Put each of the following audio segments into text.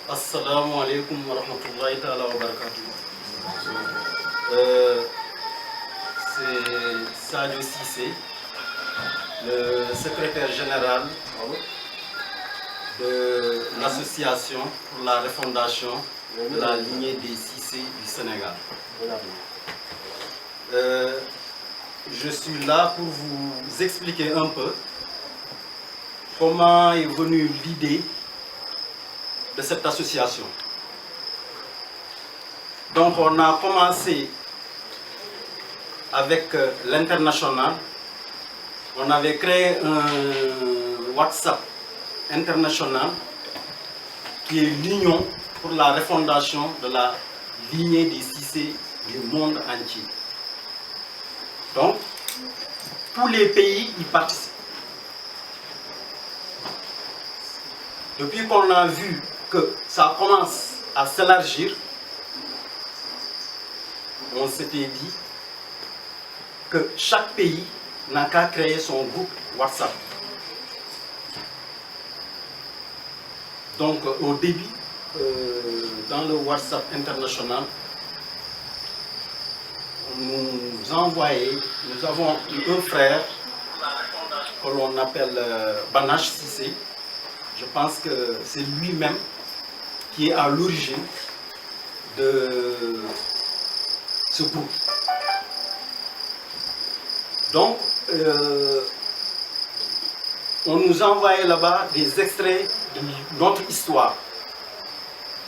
Assalamu alaikum wa rahmatullahi ta'ala wa barakatuh. C'est Sadio Cissé, le secrétaire général de l'association pour la refondation de la lignée des Cissé du Sénégal. Je suis là pour vous expliquer un peu comment est venue l'idée de cette association. Donc on a commencé avec l'international. On avait créé un WhatsApp international qui est l'union pour la refondation de la lignée des Cissé du monde entier. Donc, tous les pays y participent. Depuis qu'on a vu que ça commence à s'élargir, on s'était dit que chaque pays n'a qu'à créer son groupe WhatsApp. Donc au début, dans le WhatsApp international, nous avons un frère que l'on appelle Banache Cissé. Je pense que c'est lui-même qui est à l'origine de ce groupe. Donc, on nous envoyait là-bas des extraits de notre histoire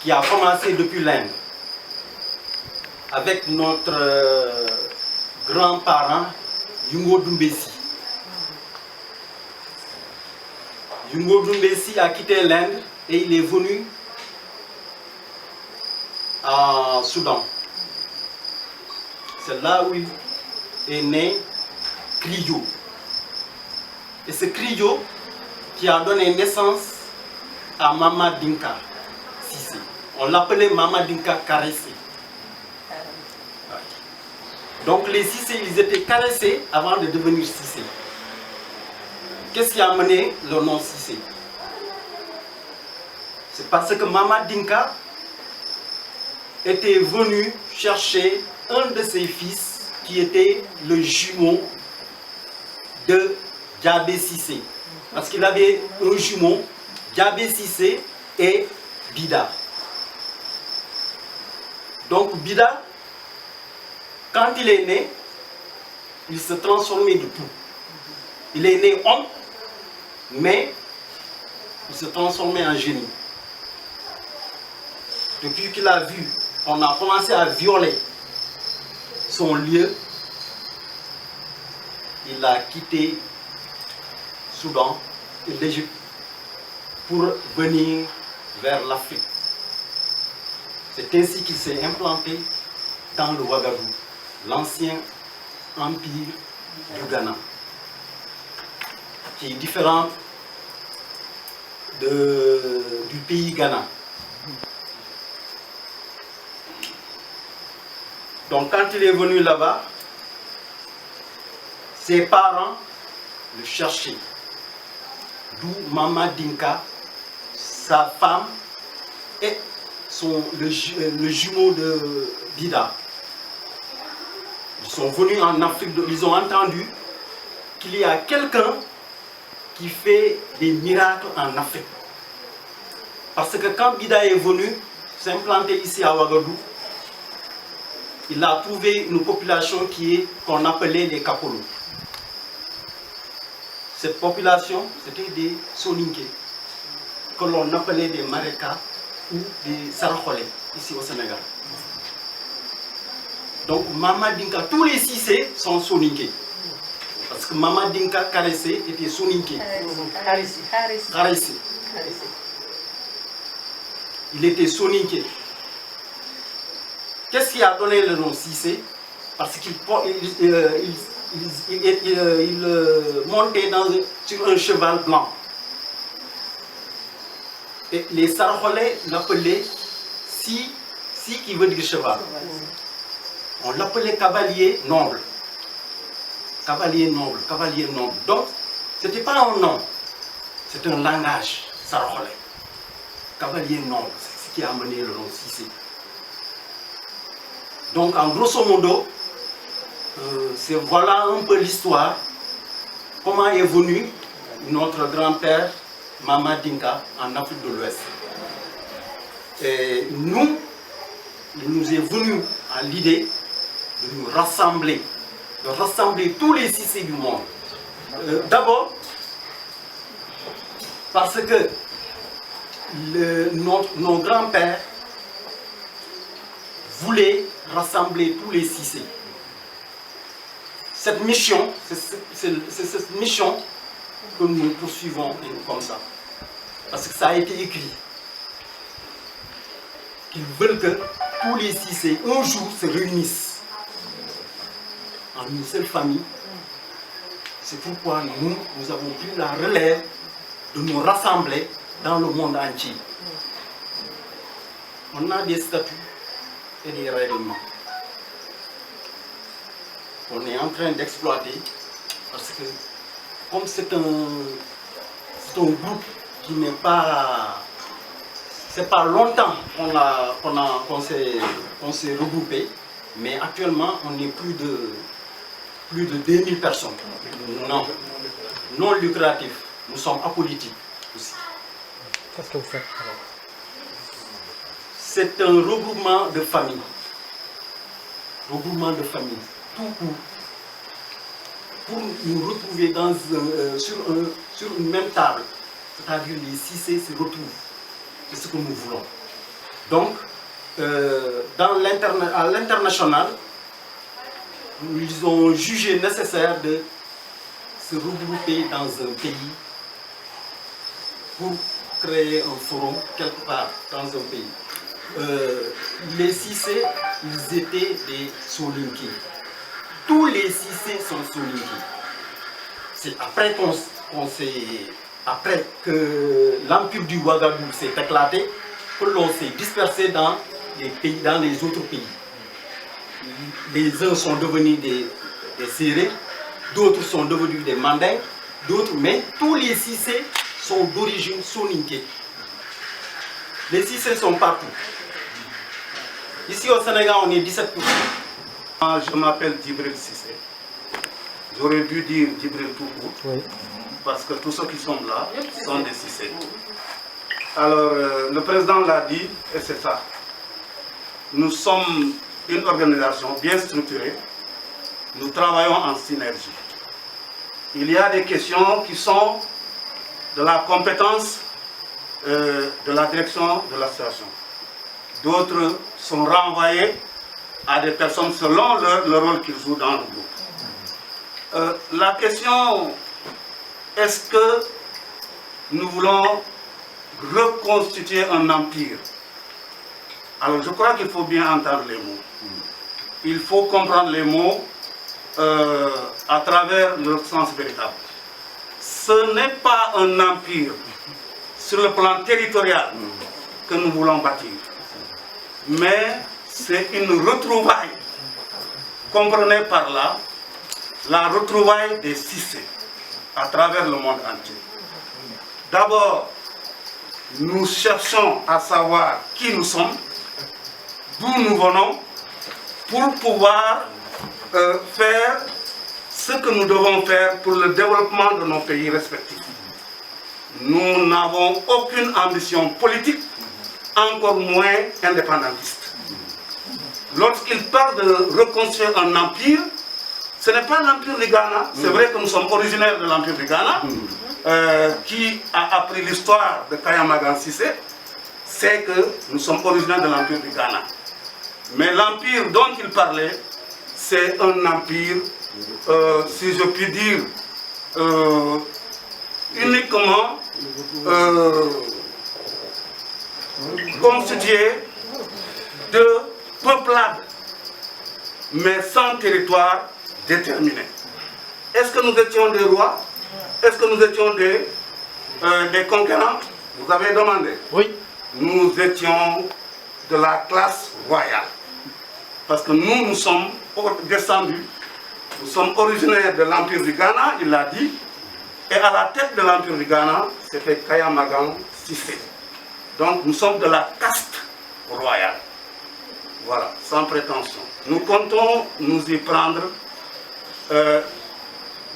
qui a commencé depuis l'Inde avec notre grand-parent Yungo Doumbessi. Yungo Doumbessi a quitté l'Inde et il est venu en Soudan. C'est là où est né Clio. Et c'est Clio qui a donné naissance à Mama Dinka Cissé. On l'appelait Mama Dinka caressée. Donc les Cissé, ils étaient caressés avant de devenir Cissé. Qu'est-ce qui a amené le nom Cissé? C'est parce que Mama Dinka était venu chercher un de ses fils qui était le jumeau de Diabé Cissé. Parce qu'il avait un jumeau, Diabé Cissé et Bida. Donc Bida, quand il est né, il se transformait de tout. Il est né homme, mais il se transformait en génie. Depuis qu'il a vu, on a commencé à violer son lieu, il a quitté Soudan et l'Égypte pour venir vers l'Afrique. C'est ainsi qu'il s'est implanté dans le Ouagadougou, l'ancien empire du Ghana, qui est différent du pays Ghana. Donc quand il est venu là-bas, ses parents le cherchaient. D'où Mama Dinka, sa femme et le jumeau de Bida. Ils sont venus en Afrique, ils ont entendu qu'il y a quelqu'un qui fait des miracles en Afrique. Parce que quand Bida est venu s'implanter ici à Ouagadougou, il a trouvé une population qu'on appelait les Kapolos. Cette population, c'était des Soninké, que l'on appelait des Mareka ou des Sarakholé, ici au Sénégal. Donc Mama Dinka, tous les Cissé sont Soninké. Parce que Mama Dinka Caressé était Soninké. Caressé. Il était Soninké. Qu'est-ce qui a donné le nom Cissé? Parce qu'il montait sur un cheval blanc. Et les Sarakholais l'appelaient Si qui veut dire cheval. On l'appelait cavalier noble. Cavalier noble, cavalier noble. Donc, ce n'était pas un nom, c'est un langage Sarakholais. Cavalier noble, c'est ce qui a amené le nom Cissé. Donc en grosso modo, voilà un peu l'histoire, comment est venu notre grand-père Mama Dinka en Afrique de l'Ouest. Et nous, il nous est venu à l'idée de nous rassembler, de rassembler tous les Cissés du monde. D'abord, parce que nos grands-pères voulaient rassembler tous les Cissés. Cette mission, c'est cette mission que nous poursuivons comme ça. Parce que ça a été écrit. Qu'ils veulent que tous les Cissés, un jour, se réunissent en une seule famille. C'est pourquoi nous avons pris la relève de nous rassembler dans le monde entier. On a des statuts et des règlements qu'on est en train d'exploiter parce que comme c'est un groupe qui n'est pas... C'est pas longtemps qu'on s'est regroupé, mais actuellement on est plus de 2000 personnes. Non lucratifs. Nous sommes apolitiques aussi. Qu'est-ce que vous faites alors? C'est un regroupement de familles. Regroupement de familles. Tout pour nous retrouver sur une même table. C'est-à-dire les Cissés se retrouvent. C'est ce que nous voulons. Donc, à l'international, ils ont jugé nécessaire de se regrouper dans un pays pour créer un forum quelque part dans un pays. Les Cissés, ils étaient des Soninké. Tous les Cissés sont Soninké. C'est après que l'empire du Ouagadougou s'est éclaté, que l'on s'est dispersé dans les autres pays. Les uns sont devenus des Sérés, d'autres sont devenus des Mandingues, mais tous les Cissés sont d'origine soninké. Les Cissés sont partout. Ici au Sénégal, on est 17%. Je m'appelle Djibril Cissé. J'aurais dû dire Djibril tout court, oui, parce que tous ceux qui sont là sont des Cissés. Alors, le président l'a dit, et c'est ça. Nous sommes une organisation bien structurée. Nous travaillons en synergie. Il y a des questions qui sont de la compétence de la direction de l'association. D'autres sont renvoyées à des personnes selon le rôle qu'ils jouent dans le groupe. La question, est-ce que nous voulons reconstituer un empire? Alors je crois qu'il faut bien entendre les mots. Il faut comprendre les mots à travers leur sens véritable. Ce n'est pas un empire sur le plan territorial que nous voulons bâtir, mais c'est une retrouvaille. Comprenez par là la retrouvaille des Cissés à travers le monde entier. D'abord, nous cherchons à savoir qui nous sommes, d'où nous venons, pour pouvoir faire ce que nous devons faire pour le développement de nos pays respectifs. Nous n'avons aucune ambition politique, encore moins indépendantiste. Lorsqu'il parle de reconstruire un empire, ce n'est pas l'empire du Ghana. C'est vrai que nous sommes originaires de l'empire du Ghana, qui a appris l'histoire de Kayamagan Cissé, c'est que nous sommes originaires de l'empire du Ghana. Mais l'empire dont il parlait, c'est un empire, si je puis dire, uniquement constitué de peuplades, mais sans territoire déterminé. Est-ce que nous étions des rois? Est-ce que nous étions des conquérants? Vous avez demandé. Oui. Nous étions de la classe royale. Parce que nous sommes descendus, nous sommes originaires de l'Empire du Ghana, il l'a dit, et à la tête de l'Empire du Ghana, c'était Kayamagan Cissé. Donc nous sommes de la caste royale. Voilà, sans prétention. Nous comptons nous y prendre,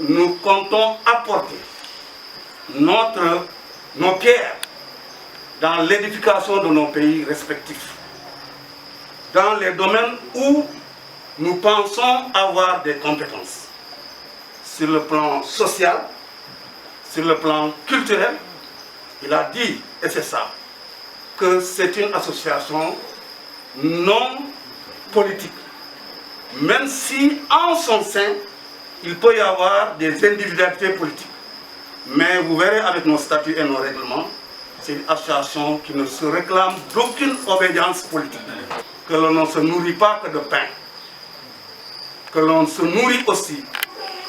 nous comptons apporter nos pierres dans l'édification de nos pays respectifs, dans les domaines où nous pensons avoir des compétences, sur le plan social, sur le plan culturel. Il a dit, et c'est ça, que c'est une association non politique, même si en son sein, il peut y avoir des individualités politiques. Mais vous verrez avec nos statuts et nos règlements, c'est une association qui ne se réclame d'aucune obédience politique. Que l'on ne se nourrit pas que de pain, que l'on se nourrit aussi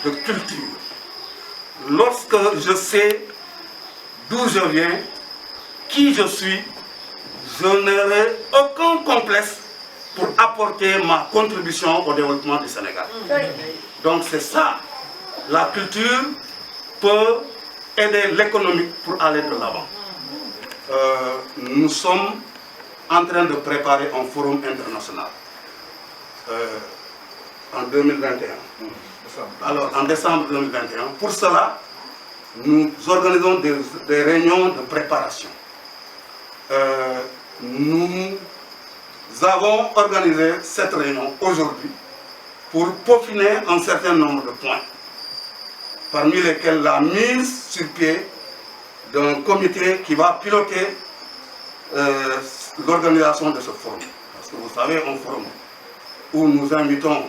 de culture. Lorsque je sais d'où je viens, qui je suis, je n'aurai aucun complexe pour apporter ma contribution au développement du Sénégal. Donc c'est ça, la culture peut aider l'économie pour aller de l'avant. Nous sommes en train de préparer un forum international en 2021. Alors en décembre 2021, pour cela, nous organisons des réunions de préparation. Nous avons organisé cette réunion aujourd'hui pour peaufiner un certain nombre de points, parmi lesquels la mise sur pied d'un comité qui va piloter l'organisation de ce forum. Parce que vous savez, un forum où nous invitons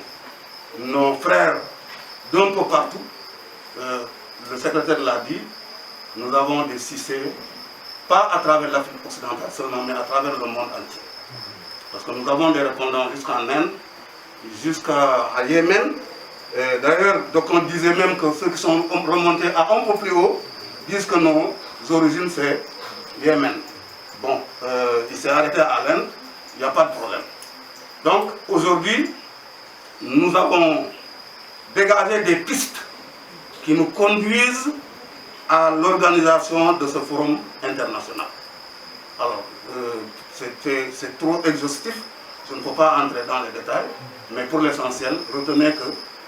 nos frères d'un peu partout, le secrétaire l'a dit, nous avons des Cissé, pas à travers l'Afrique occidentale seulement, mais à travers le monde entier. Parce que nous avons des répondants jusqu'en Inde, jusqu'à Yémen. D'ailleurs, donc on disait même que ceux qui sont remontés à un peu plus haut disent que nos origines c'est Yémen. Bon, il s'est arrêté à l'Inde, il n'y a pas de problème. Donc aujourd'hui, nous avons dégagé des pistes qui nous conduisent à l'organisation de ce forum international. Alors, c'est trop exhaustif, je ne peux pas entrer dans les détails, mais pour l'essentiel, retenez que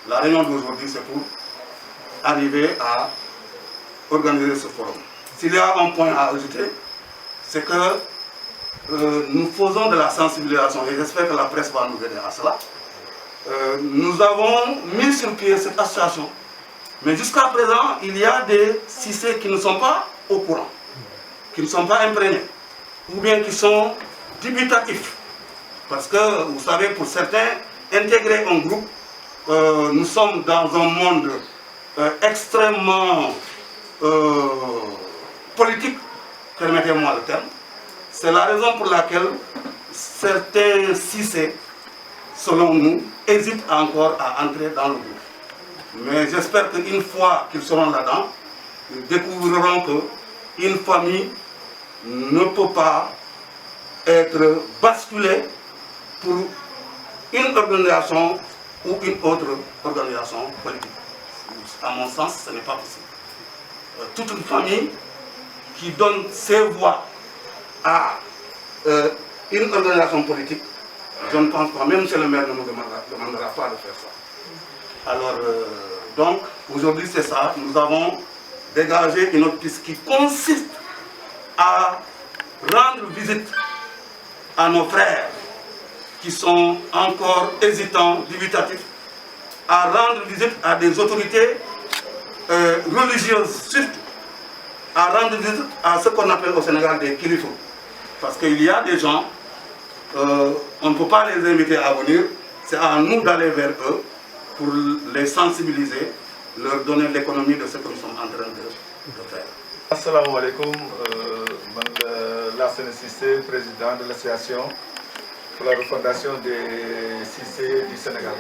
la réunion d'aujourd'hui, c'est pour arriver à organiser ce forum. S'il y a un point à ajouter, c'est que nous faisons de la sensibilisation, et j'espère que la presse va nous aider à cela. Nous avons mis sur pied cette association, mais jusqu'à présent, il y a des Cissé qui ne sont pas au courant, qui ne sont pas imprégnés, ou bien qui sont dubitatifs. Parce que, vous savez, pour certains, intégrer un groupe, nous sommes dans un monde extrêmement politique, permettez-moi le terme. C'est la raison pour laquelle certains Cissé, selon nous, hésitent encore à entrer dans le groupe. Mais j'espère qu'une fois qu'ils seront là-dedans, ils découvriront qu'une famille ne peut pas être basculée pour une organisation ou une autre organisation politique. À mon sens, ce n'est pas possible. Toute une famille qui donne ses voix à une organisation politique, je ne pense pas, même si le maire ne nous demandera pas de faire ça. Alors, donc, aujourd'hui c'est ça, nous avons dégagé une autre piste qui consiste à rendre visite à nos frères qui sont encore hésitants, dubitatifs, à rendre visite à des autorités religieuses, surtout, à rendre visite à ce qu'on appelle au Sénégal des kilifos. Parce qu'il y a des gens, on ne peut pas les inviter à venir, c'est à nous d'aller vers eux pour les sensibiliser, leur donner l'économie de ce que nous sommes en train de faire. Assalamu alaikum, Lassana Cissé, président de l'association pour la refondation des Cissé du Sénégal.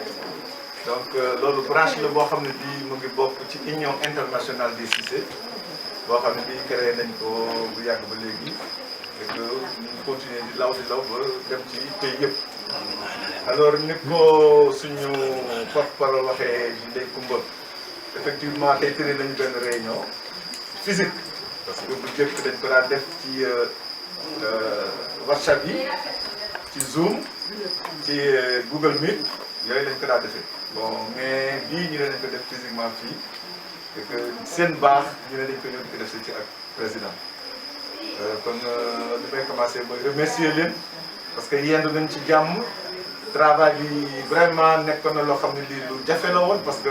Donc, loolu branche la boo xam ne bii mu ngi bokk ci union internationale des Cissé boo xam ne bii créé nañ ko bu yàgg ba léegi et que ñu continuer di law ba dem ci pays yëpp. Alors ni ko suñu porte-parole waxee Ndeye Coumba effectivement tey tënee nañu benn réunion physique parce que bu njëkk dañ ko daan def ci WhatsApp yi ci Zoom ci Google Meet yooyu lañ ko daa defee bon mais bii ñu ne dañ ko def physiquement fii et que seen baax ñu ne dañ ko ñëw di ko def ci ak président kon li may commencé mooy remercier leen parce que yendu nañ ci jàmm travail bi vraiment nekkoon na loo xam ne lii lu jafe la woon parce que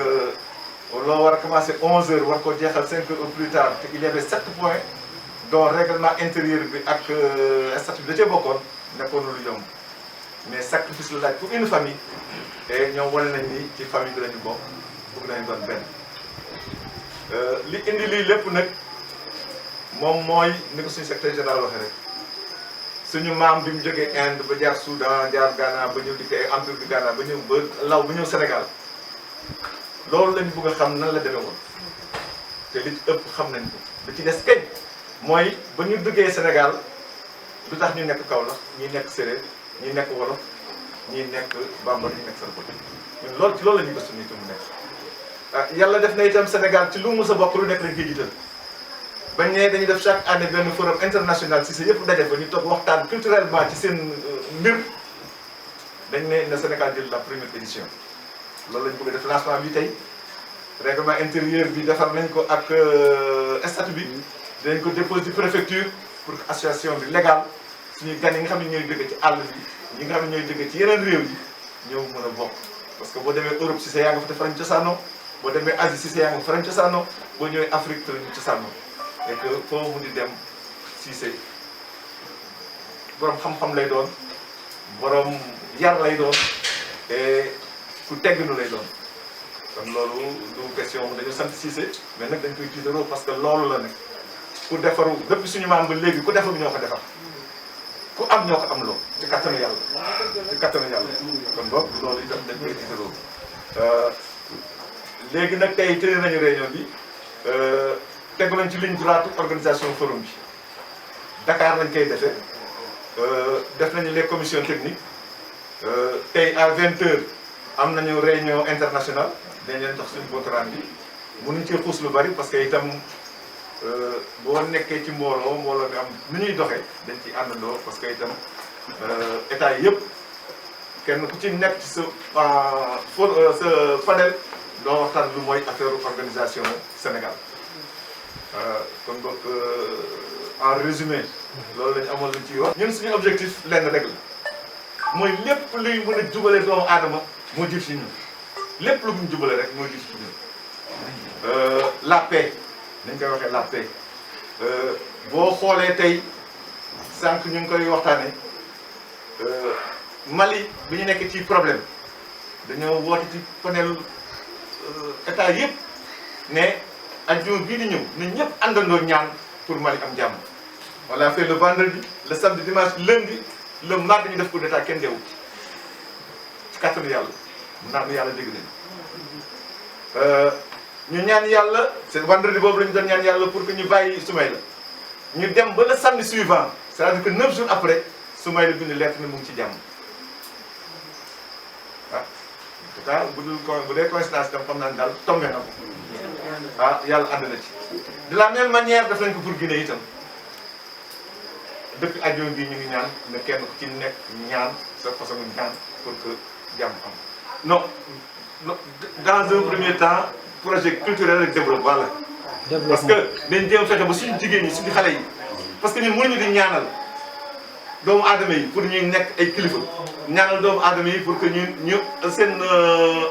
loo war a commencé 11h war koo jeexal 5h au plus tard te il y avait 7 points dont règlement intérieur bi ak statut bi da cee bokkoon nekkoon lu yomb mais sacrifice la laaj pour une famille et ñoom wane nañ ni ci famille bi la ñu bokk bëgg nañu doon benn li indi lii lépp nag moom mooy ni ko suñu secrétaire général waxee rek suñu maam bi mu jógee Inde ba jaar Soudan jaar Ghana ba ñëw di empire du Ghana ba ñëw ba law ba ñëw Sénégal loolu lañu bëgg a xam nan la demee woon te li ci ëpp xam nañ ko li ci des kañ mooy ba ñu duggee Sénégal lu tax ñu nekk Kaolack ñi nekk Séréer ñi nekk Wolof ñi nekk Bambara ñi nekk Saraxule ñun loolu ci loolu la ñuy gëstu nii te mu nekk ah yàlla def na itam Sénégal ci lu mu sa bokk lu nekk lañ koy jiital bañ ne dañuy def chaque année benn forum international si sa yëpp daje fa ñu toog waxtaan culturellement ci seen mbir dañ ne na Sénégal jël la première édition loolu lañ bëgg a def lancement bi tey règlement intérieur bi defar nañ ko ak statut bi dinañ ko déposer ci préfecture pour que association bi légal suñuy gan yi nga xam ne ñooy jóge ci àll bi ñi nga xam ne ñooy jóge ci yeneen réew yi ñëw mën a bokk parce que boo demee Europe si sa yaa nga fa te farañ cosaanoo boo demee Asie si sa yaa nga fa farañ cosaanoo boo ñëwee Afrique te lañu cosaanoo et que foo mu di dem Cissé borom xam-xam lay doon borom yar lay doon et ku tegginu lay doon kon loolu du question dañu sant Cissé mais nag dañ koy tiitaroo parce que loolu la nekk ku defaru depuis suñu maam ba léegi ku defaru ñoo ko defar ku am ñoo ko am loo ci kattanu yàlla ci kattanu yàlla kon boog loolu itam dañ koy tiitaroo léegi nag tey tëye nañu réunion bi tegu nañ ci ligne droite organisation forum bi Dakar lañ koy defee def nañu les commissions techniques tey à 20h am nañu réunion internationale dañ leen jox suñu programme bi mënuñ ci xuus lu bari parce que itam boo nekkee ci mbooloo bi am nu ñuy doxee dañ ci àndandoo parce que itam état yëpp kenn ku ci nekk ci sa panel doo waxtaan lu mooy affaire organisation Sénégal kon donc en résumé loolu lañu amoon luñ ciy wax. ñun suñu objectif lenn rek la mooy lépp luy mën a jubale doomu aadama moo jiitu ci ñun lépp lu mu jubale rek moo jiitu ci ñun la paix nañ koy waxee la paix boo xoolee tey sànq ñu ngi koy waxtaanee Mali bi ñu nekk ci problème dañoo woote ci panel état yëpp ne ajjuma bii di ñëw ñun ñëpp àndandoo ñaan pour Mali am jàmm. on l'a fait le vendredi le samedi dimanche lundi le mardi ñu def coup d'état kenn deewul ci kattanu yàlla ndax yàlla dégg nañu ñu ñaan yàlla c'est vendredi boobu la ñu doon ñaan yàlla pour que ñu bàyyi Soumaïla ñu dem ba le samedi suivant c'est-à-dire que 9 jours après Soumaïla bind lettre ne mu ngi ci jàmm ah en tout cas bu dee coïncidence tam xam naa ne daal tombé na ko ah yàlla ànd na ci. de la même manière def nañ ko pour Guinée itam depuis ajjuma bi ñu ngi ñaan ne kenn ku ci nekk ñaan sa façon ñaan pour que jàmm am non dans un premier temps. projet culturel ak développement la parce que dañ jéem fexe ba suñu jigéen ñi suñu xale yi parce que ñun mënuñu di ñaanal doomu aadama yi pour ñuy nekk ay kilifa ñaanal doomu aadama yi pour que ñu seen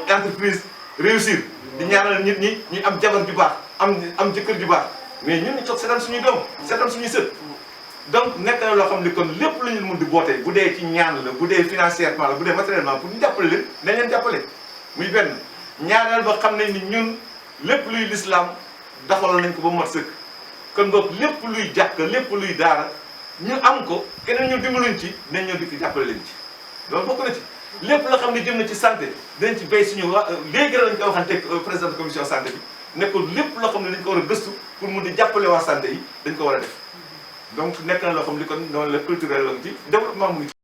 entreprise réussir di ñaanal nit ñi ñu am jabar ju baax am jëkkër ju baax mais ñun ñu toog seetaan suñuy doom seetaan suñuy sët donc nekk na loo xam ne kon lépp lu ñu mun di bootee bu dee ci ñaan la bu dee financièrement la bu dee matériellement pour ñu jàppale leen nañ leen jàppale muy benn ñaareel ba xam nañ ni ñun lépp luy lislaam doxal nañ ko ba mat sëkk kon boog lépp luy jàkk lépp luy daara ñu am ko keneen ñu dimbaluñ ci nañ ñoo dikk jàppale leen ci loolu bokk na ci lépp loo xam ne jëm na ci santé dañ ci béy suñu léegi lañ koy waxante président de commission santé bi nekkul lépp loo xam ne dañ ko war a gëstu pour mun di jàppale waa santé yi dañ ko war a def donc nekk na loo xam ne kon noonu la culturel la ci développement mu ngi